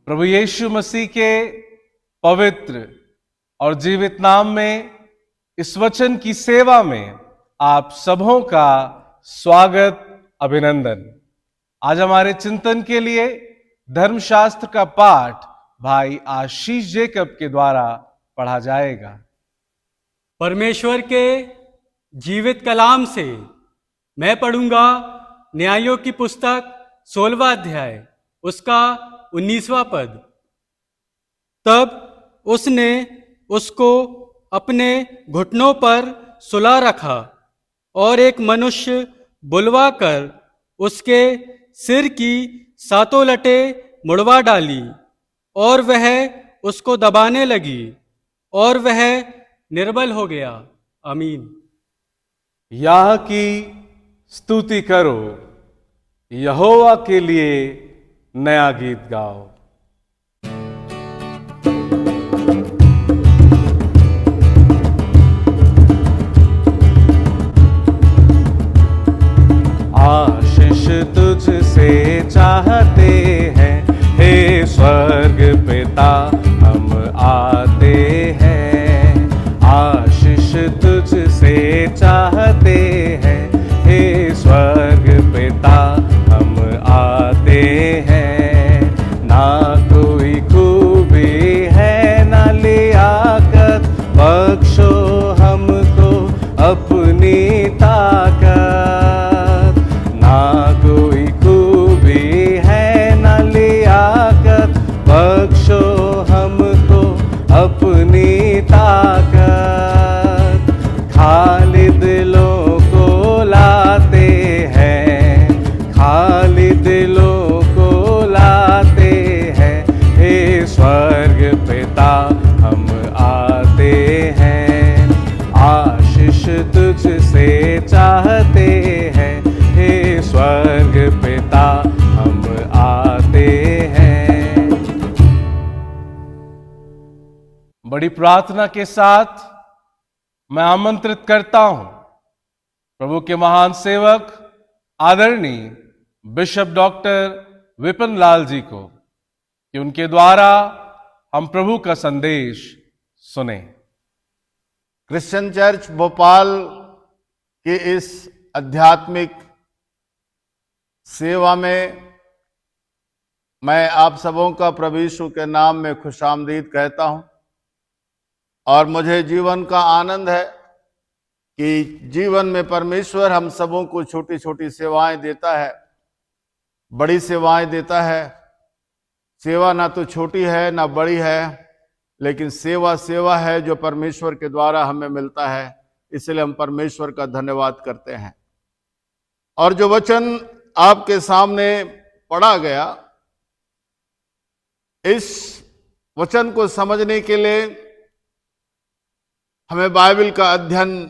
प्रभु यीशु मसीह के पवित्र और जीवित नाम में इस वचन की सेवा में आप सबों का स्वागत, अभिनंदन। आज हमारे चिंतन के लिए धर्मशास्त्र का पाठ भाई आशीष जेकब के द्वारा पढ़ा जाएगा। परमेश्वर के जीवित कलाम से मैं पढ़ूंगा न्यायों की पुस्तक 16वां अध्याय उसका 19वां पद। तब उसने उसको अपने घुटनों पर सुला रखा और एक मनुष्य बुलवा कर उसके सिर की सातों लटें मुड़वा डाली और वह उसको दबाने लगी और वह निर्बल हो गया। आमीन। याह की स्तुति करो, यहोवा के लिए नया गीत गाओ। आशीष तुझसे चाहते हैं, हे स्वर्ग पिता हम आते हैं। आशीष तुझसे चाहते हैं, हे स्वर्ग पिता हम आते हैं। ना कोई खूबी है ना लियाकत, बख्शो हमको अपनी ताकत। ना कोई खूबी है ना लियाकत, बख्शो हमको अपनी ताकत। खाली दिलों को लाते हैं, खाली दिलों को लाते हैं, हे स्वर्ग पिता हम आते हैं। आशीष तुझसे चाहते हैं, हे स्वर्ग पिता हम आते हैं। बड़ी प्रार्थना के साथ मैं आमंत्रित करता हूं प्रभु के महान सेवक आदरणीय बिशप डॉक्टर विपिन लाल जी को कि उनके द्वारा हम प्रभु का संदेश सुने। क्रिश्चियन चर्च भोपाल की इस आध्यात्मिक सेवा में मैं आप सबों का प्रभु यीशु के नाम में खुशामदीद कहता हूं और मुझे जीवन का आनंद है कि जीवन में परमेश्वर हम सबों को छोटी छोटी सेवाएं देता है, बड़ी सेवाएं देता है। सेवा ना तो छोटी है ना बड़ी है, लेकिन सेवा सेवा है जो परमेश्वर के द्वारा हमें मिलता है। इसलिए हम परमेश्वर का धन्यवाद करते हैं। और जो वचन आपके सामने पढ़ा गया, इस वचन को समझने के लिए हमें बाइबल का अध्ययन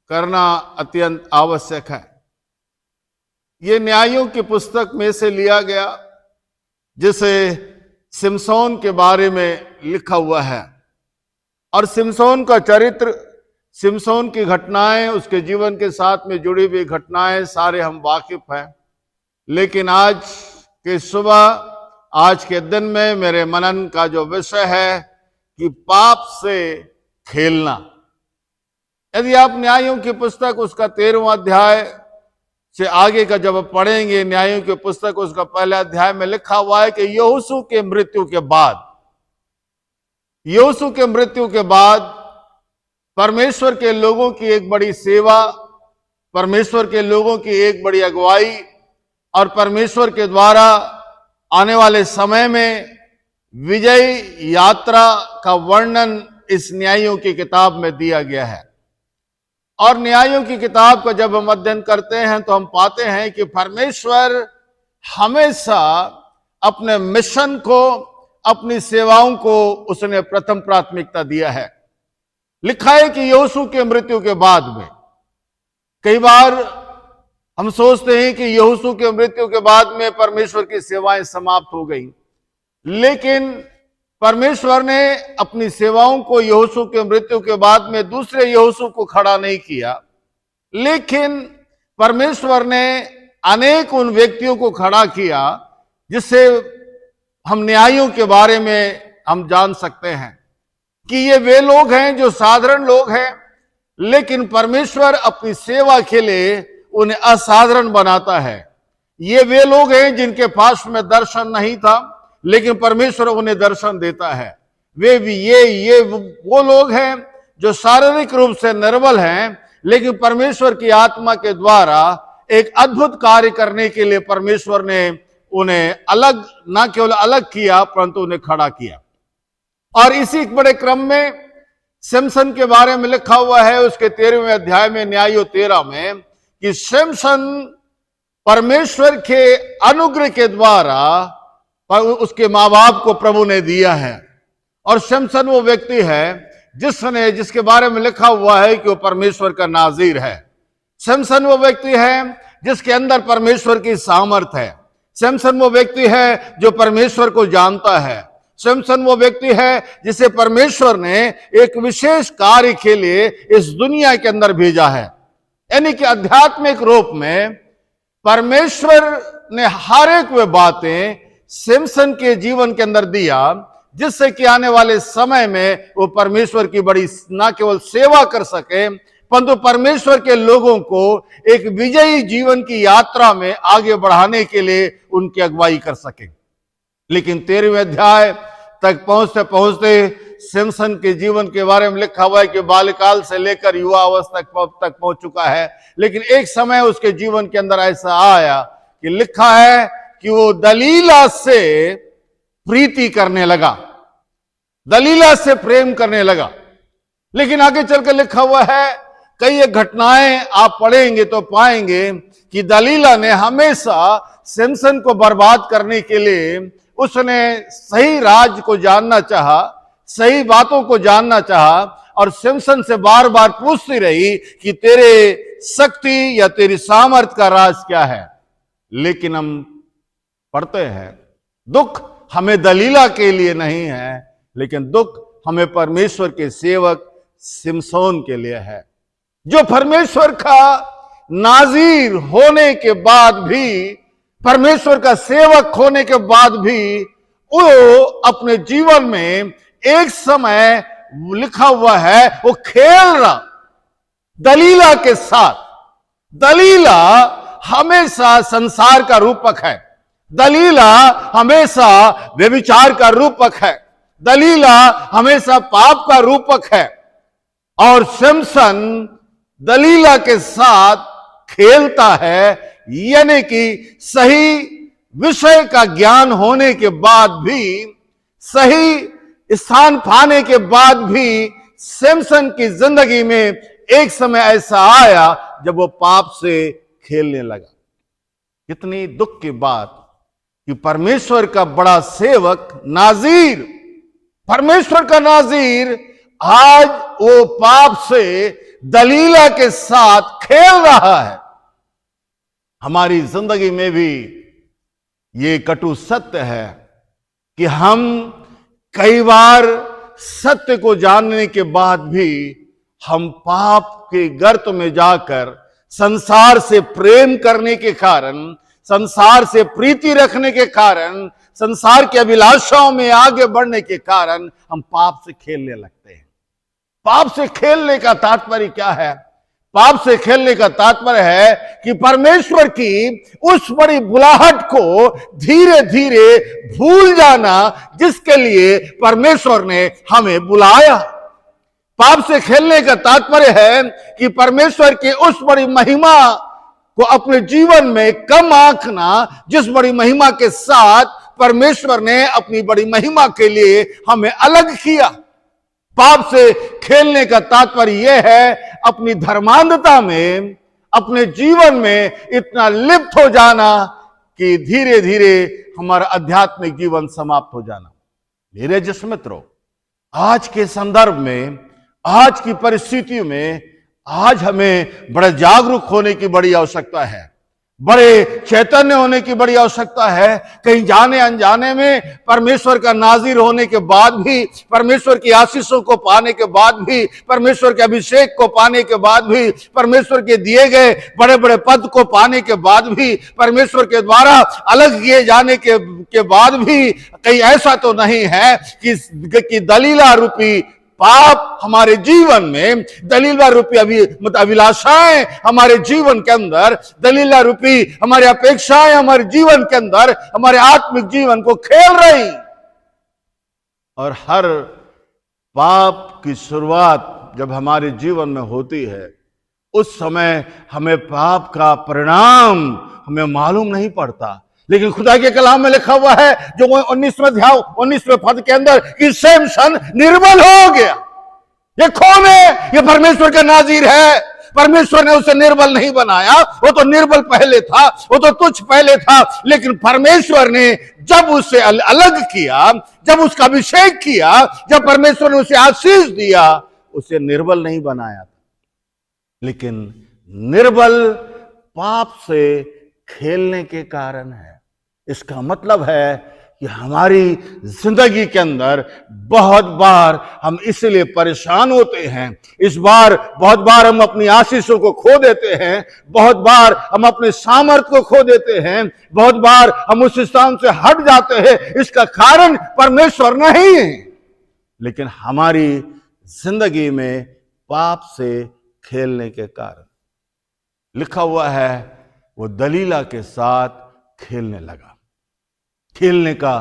करना अत्यंत आवश्यक है। ये न्यायों की पुस्तक में से लिया गया, जिसे सिमसोन के बारे में लिखा हुआ है। और सिमसोन का चरित्र, सिमसोन की घटनाएं, उसके जीवन के साथ में जुड़ी हुई घटनाएं सारे हम वाकिफ हैं। लेकिन आज के सुबह, आज के दिन में मेरे मनन का जो विषय है कि पाप से खेलना। यदि आप न्यायों की पुस्तक उसका 13वां अध्याय से आगे का जब पढ़ेंगे, न्यायों की पुस्तक उसका पहला अध्याय में लिखा हुआ है कि यहोशू के मृत्यु के बाद, यहोशू के मृत्यु के बाद परमेश्वर के लोगों की एक बड़ी सेवा, परमेश्वर के लोगों की एक बड़ी अगुवाई और परमेश्वर के द्वारा आने वाले समय में विजय यात्रा का वर्णन इस न्यायों की किताब में दिया गया है। और न्यायों की किताब का जब हम अध्ययन करते हैं तो हम पाते हैं कि परमेश्वर हमेशा अपने मिशन को, अपनी सेवाओं को उसने प्रथम प्राथमिकता दिया है। लिखा है कि यहोशू के मृत्यु के बाद में, कई बार हम सोचते हैं कि यहोशू के मृत्यु के बाद में परमेश्वर की सेवाएं समाप्त हो गई, लेकिन परमेश्वर ने अपनी सेवाओं को यहोशू के मृत्यु के बाद में दूसरे यहोशू को खड़ा नहीं किया, लेकिन परमेश्वर ने अनेक उन व्यक्तियों को खड़ा किया जिससे हम न्यायियों के बारे में हम जान सकते हैं कि ये वे लोग हैं जो साधारण लोग हैं, लेकिन परमेश्वर अपनी सेवा के लिए उन्हें असाधारण बनाता है। ये वे लोग हैं जिनके पास में दर्शन नहीं था, लेकिन परमेश्वर उन्हें दर्शन देता है। वे भी ये वो लोग हैं जो शारीरिक रूप से निर्बल हैं, लेकिन परमेश्वर की आत्मा के द्वारा एक अद्भुत कार्य करने के लिए परमेश्वर ने उन्हें अलग, ना केवल अलग किया, परंतु उन्हें खड़ा किया। और इसी बड़े क्रम में सिमसन के बारे में लिखा हुआ है उसके 13वें अध्याय में, न्याय 13 में, कि सिमसन परमेश्वर के अनुग्रह के द्वारा उसके मां बाप को प्रभु ने दिया है। और सिमसन वो व्यक्ति है जिसके बारे में लिखा हुआ है कि वो परमेश्वर का नाजीर है। सिमसन वो व्यक्ति है जिसके अंदर परमेश्वर की सामर्थ है। सिमसन वो व्यक्ति है जो परमेश्वर को जानता है। सिमसन वो व्यक्ति है जिसे परमेश्वर ने एक विशेष कार्य के लिए इस दुनिया के अंदर भेजा है। यानी कि आध्यात्मिक रूप में परमेश्वर ने हर एक वे बातें सिमसन के जीवन के अंदर दिया, जिससे कि आने वाले समय में वो परमेश्वर की बड़ी ना केवल सेवा कर सके, परंतु परमेश्वर के लोगों को एक विजयी जीवन की यात्रा में आगे बढ़ाने के लिए उनकी अगुवाई कर सके। लेकिन 13वें अध्याय तक पहुंचते पहुंचते सिमसन के जीवन के बारे में लिखा हुआ है कि बाल्यकाल से लेकर युवा अवस्था तक पहुंच चुका है। लेकिन एक समय उसके जीवन के अंदर ऐसा आया कि लिखा है कि वो दलीला से प्रीति करने लगा, दलीला से प्रेम करने लगा। लेकिन आगे चलकर लिखा हुआ है, कई एक घटनाएं आप पढ़ेंगे तो पाएंगे कि दलीला ने हमेशा सिमसन को बर्बाद करने के लिए उसने सही राज को जानना चाहा, सही बातों को जानना चाहा, और सिमसन से बार बार पूछती रही कि तेरे शक्ति या तेरी सामर्थ का राज क्या है। लेकिन हम पढ़ते हैं दुख हमें दलीला के लिए नहीं है, लेकिन दुख हमें परमेश्वर के सेवक सिमसोन के लिए है, जो परमेश्वर का नाजीर होने के बाद भी, परमेश्वर का सेवक होने के बाद भी वो अपने जीवन में एक समय लिखा हुआ है वो खेल रहा दलीला के साथ। दलीला हमेशा संसार का रूपक है, दलीला हमेशा व्यभिचार का रूपक है, दलीला हमेशा पाप का रूपक है। और सिमसन दलीला के साथ खेलता है, यानी कि सही विषय का ज्ञान होने के बाद भी, सही स्थान पाने के बाद भी सिमसन की जिंदगी में एक समय ऐसा आया जब वो पाप से खेलने लगा। कितनी दुख की बात कि परमेश्वर का बड़ा सेवक नाजीर, परमेश्वर का नाजीर आज वो पाप से दलीला के साथ खेल रहा है। हमारी जिंदगी में भी ये कटु सत्य है कि हम कई बार सत्य को जानने के बाद भी हम पाप के गर्त में जाकर संसार से प्रेम करने के कारण, संसार से प्रीति रखने के कारण, संसार की अभिलाषाओं में आगे बढ़ने के कारण हम पाप से खेलने लगते हैं। पाप से खेलने का तात्पर्य क्या है? पाप से खेलने का तात्पर्य है कि परमेश्वर की उस बड़ी बुलाहट को धीरे धीरे भूल जाना जिसके लिए परमेश्वर ने हमें बुलाया। पाप से खेलने का तात्पर्य है कि परमेश्वर की उस बड़ी महिमा को अपने जीवन में कम आंकना, जिस बड़ी महिमा के साथ परमेश्वर ने अपनी बड़ी महिमा के लिए हमें अलग किया। पाप से खेलने का तात्पर्य यह है अपनी धर्मांधता में, अपने जीवन में इतना लिप्त हो जाना कि धीरे धीरे हमारा आध्यात्मिक जीवन समाप्त हो जाना। मेरे जिस्म मित्रों, आज के संदर्भ में, आज की परिस्थितियों में आज हमें बड़ा जागरूक होने की बड़ी आवश्यकता है। बड़े चैतन्य होने की बड़ी आवश्यकता है। कहीं जाने अनजाने में परमेश्वर का नाजिर होने के बाद भी, परमेश्वर की आशीषों को पाने के बाद भी, परमेश्वर के अभिषेक को पाने के बाद भी, परमेश्वर के दिए गए बड़े बड़े पद को पाने के बाद भी, परमेश्वर के द्वारा अलग किए जाने के बाद भी कहीं ऐसा तो नहीं है कि दलीला रूपी पाप हमारे जीवन में, दलीला रूपी अभिलाषाएं हमारे जीवन के अंदर, दलीला रूपी हमारी अपेक्षाएं हमारे जीवन के अंदर हमारे आत्मिक जीवन को खेल रही। और हर पाप की शुरुआत जब हमारे जीवन में होती है, उस समय हमें पाप का परिणाम हमें मालूम नहीं पड़ता, लेकिन खुदा के कलाम में लिखा हुआ है जो 19वें पद के अंदर कि सैमसन निर्बल हो गया। ये कौन है? ये परमेश्वर का नाजीर है। परमेश्वर ने उसे निर्बल नहीं बनाया, वो तो निर्बल पहले था, वो तो तुच्छ पहले था, लेकिन परमेश्वर ने जब उसे अलग किया, जब उसका अभिषेक किया, जब परमेश्वर ने उसे आशीष दिया, उसे निर्बल नहीं बनाया था, लेकिन निर्बल पाप से खेलने के कारण है। इसका मतलब है कि हमारी जिंदगी के अंदर बहुत बार हम इसलिए परेशान होते हैं, बहुत बार हम अपनी आशीषों को खो देते हैं, बहुत बार हम अपने सामर्थ्य को खो देते हैं, बहुत बार हम उस स्थान से हट जाते हैं। इसका कारण परमेश्वर नहीं है, लेकिन हमारी जिंदगी में पाप से खेलने के कारण। लिखा हुआ है वो दलीला के साथ खेलने लगा। खेलने का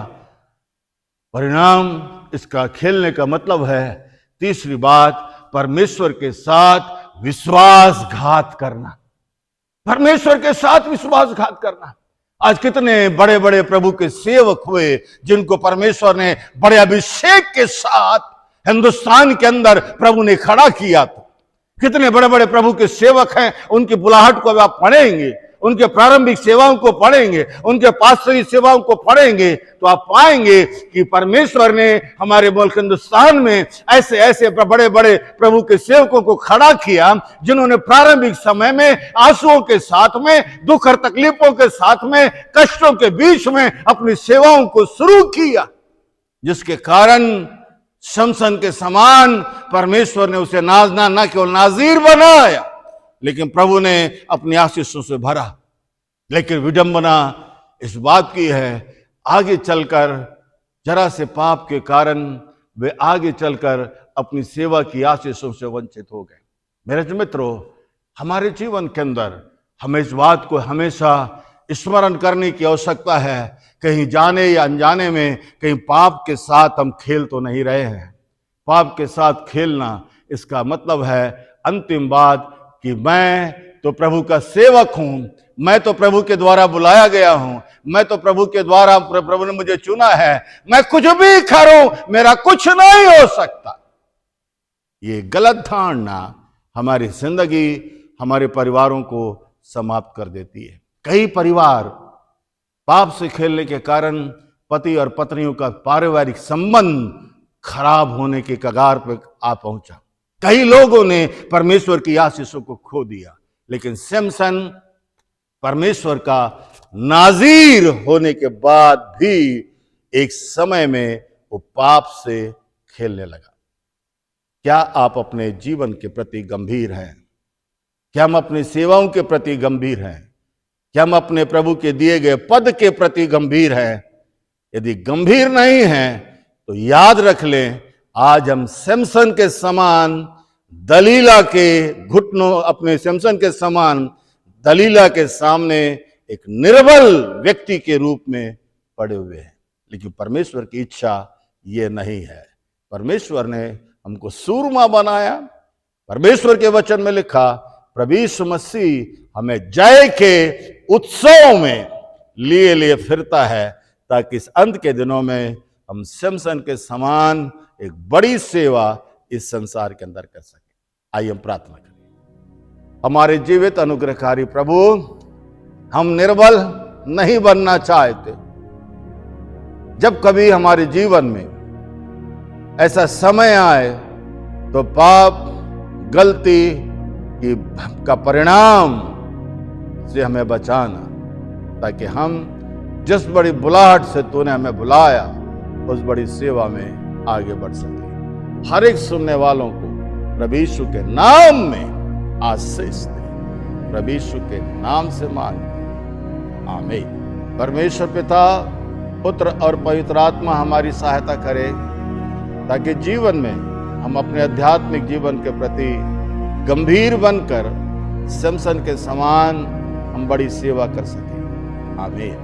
परिणाम, इसका खेलने का मतलब है, तीसरी बात, परमेश्वर के साथ विश्वासघात करना। परमेश्वर के साथ विश्वासघात करना। आज कितने बड़े बड़े प्रभु के सेवक हुए जिनको परमेश्वर ने बड़े अभिषेक के साथ हिंदुस्तान के अंदर प्रभु ने खड़ा किया था। कितने बड़े बड़े प्रभु के सेवक हैं, उनकी बुलाहट को आप पढ़ेंगे, उनके प्रारंभिक सेवाओं को पढ़ेंगे, उनके पास्टरी सेवाओं को पढ़ेंगे, तो आप पाएंगे कि परमेश्वर ने हमारे मुल्क हिंदुस्तान में ऐसे ऐसे बड़े बड़े प्रभु के सेवकों को खड़ा किया जिन्होंने प्रारंभिक समय में आंसुओं के साथ में, दुख और तकलीफों के साथ में, कष्टों के बीच में अपनी सेवाओं को शुरू किया, जिसके कारण शमसन के समान परमेश्वर ने उसे न केवल नाजीर बनाया, लेकिन प्रभु ने अपनी आशीषों से भरा। लेकिन विडंबना इस बात की है, आगे चलकर जरा से पाप के कारण वे आगे चलकर अपनी सेवा की आशीषों से वंचित हो गए। मेरे मित्रों, हमारे जीवन के अंदर हमें इस बात को हमेशा स्मरण करने की आवश्यकता है, कहीं जाने या अनजाने में कहीं पाप के साथ हम खेल तो नहीं रहे हैं। पाप के साथ खेलना, इसका मतलब है अंतिम बात कि मैं तो प्रभु का सेवक हूं, मैं तो प्रभु के द्वारा बुलाया गया हूं, मैं तो प्रभु के द्वारा, प्रभु ने मुझे चुना है, मैं कुछ भी करूं मेरा कुछ नहीं हो सकता। ये गलत धारणा हमारी जिंदगी, हमारे परिवारों को समाप्त कर देती है। कई परिवार पाप से खेलने के कारण पति और पत्नियों का पारिवारिक संबंध खराब होने के कगार पर आ पहुंचा। कई लोगों ने परमेश्वर की आशीषों को खो दिया, लेकिन सैमसन परमेश्वर का नाजीर होने के बाद भी एक समय में वो पाप से खेलने लगा। क्या आप अपने जीवन के प्रति गंभीर हैं? क्या हम अपनी सेवाओं के प्रति गंभीर हैं? क्या हम अपने प्रभु के दिए गए पद के प्रति गंभीर हैं? यदि गंभीर नहीं हैं तो याद रख लें, आज हम सैमसन के समान दलीला के घुटनों, अपने सैमसन के समान दलीला के सामने एक निर्बल व्यक्ति के रूप में पड़े हुए हैं। लेकिन परमेश्वर की इच्छा ये नहीं है। परमेश्वर ने हमको सूरमा बनाया। परमेश्वर के वचन में लिखा, प्रभु यीशु मसीह हमें जय के उत्सव में लिए फिरता है, ताकि इस अंत के दिनों में हम सैमसन के समान एक बड़ी सेवा इस संसार के अंदर कर सके। आइए हम प्रार्थना करें। हमारे जीवित अनुग्रहकारी प्रभु, हम निर्बल नहीं बनना चाहते। जब कभी हमारे जीवन में ऐसा समय आए तो पाप, गलती का परिणाम से हमें बचाना। ताकि हम जिस बड़ी बुलाहट से तूने हमें बुलाया उस बड़ी सेवा में आगे बढ़ सके। हर एक सुनने वालों को प्रभु यीशु के नाम में आशीष दे, प्रभु यीशु के नाम से मांग, आमीन। परमेश्वर पिता, पुत्र और पवित्र आत्मा हमारी सहायता करे ताकि जीवन में हम अपने आध्यात्मिक जीवन के प्रति गंभीर बनकर सिमसन के समान हम बड़ी सेवा कर सकें। आमीन।